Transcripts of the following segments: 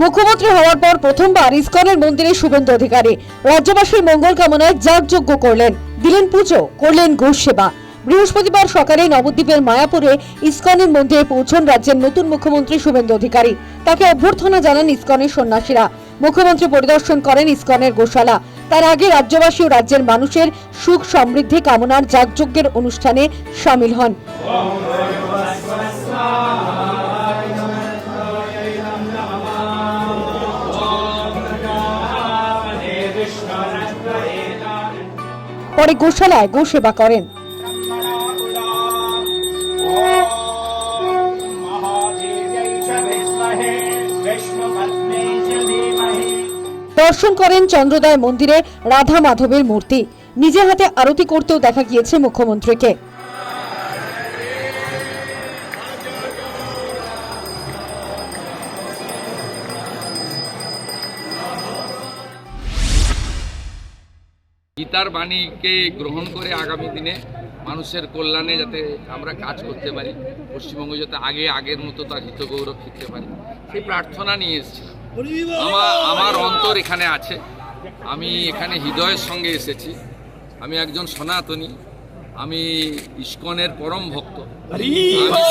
মুখ্যমন্ত্রী হওয়ার পর প্রথমবার ইসকনের মন্দিরে শুভেন্দু অধিকারী রাজ্যবাসীর মঙ্গল কামনায় যাগযজ্ঞ করলেন, দিলেন পুজো, করলেন গোশ সেবা। বৃহস্পতিবার সকালে নবদ্বীপের মায়াপুরে ইসকনের মন্দিরে পৌঁছন রাজ্যের নতুন মুখ্যমন্ত্রী শুভেন্দু অধিকারী। তাকে অভ্যর্থনা জানান ইসকনের সন্ন্যাসীরা। মুখ্যমন্ত্রী পরিদর্শন করেন ইসকনের গোশালা। তার আগে রাজ্যবাসী ও রাজ্যের মানুষের সুখ সমৃদ্ধি কামনার যাগযজ্ঞের অনুষ্ঠানে শামিল হন। পরে গোশালায় গো সেবা করেন। দর্শন করেন চন্দ্রোদয় মন্দিরে রাধা মাধবের মূর্তি। নিজে হাতে আরতি করতেও দেখা গিয়েছে মুখ্যমন্ত্রীকে। গীতার বাণীকে গ্রহণ করে আগামী দিনে মানুষের কল্যাণে যাতে আমরা কাজ করতে পারি, পশ্চিমবঙ্গ যাতে আগের মতো তার হিতগৌরব ফিরতে পারি, সেই প্রার্থনা নিয়ে এসেছিলাম। আমার অন্তর এখানে আছে, আমি এখানে হৃদয়ের সঙ্গে এসেছি। আমি একজন সনাতনী, আমি ইসকনের পরম ভক্ত। আমি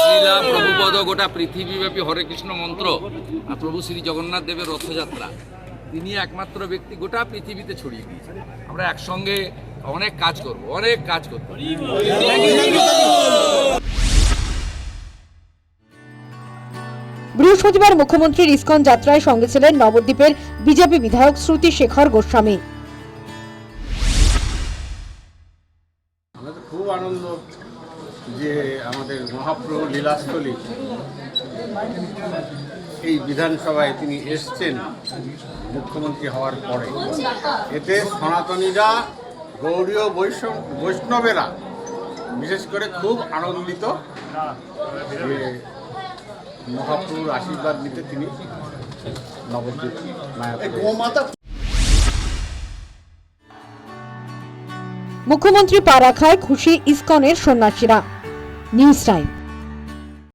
শ্রীলা প্রভুপদ গোটা পৃথিবীব্যাপী হরে কৃষ্ণ মন্ত্র আর প্রভু শ্রী জগন্নাথ দেবের রথযাত্রা, তিনি একমাত্র ব্যক্তি গোটা পৃথিবীতে ছড়িয়ে দিয়েছেন। আমরা একসঙ্গে অনেক কাজ করব, অনেক কাজ করব। বৃহস্পতিবার মুখ্যমন্ত্রীর ইসকন যাত্রায় সঙ্গে ছিলেন নবদ্বীপের বিজেপি বিধায়ক শ্রুতি শেখর গোস্বামী। আমাদের খুব আনন্দ যে আমাদের মহাপ্রভু লীলাস্থলী এই বিধানসভায় তিনি এসছেন মুখ্যমন্ত্রী হওয়ার পরে। এতে সনাতনীরা, গৌড়ীয় বৈষ্ণবেরা বিশেষ করে খুব আনন্দিত যে মহাপ্রভুর আশীর্বাদ নিতে তিনি নবদ্বীপ মায়াপুরে। মুখ্যমন্ত্রী পা রাখায় খুশি ইসকনের সন্ন্যাসীরা। News time.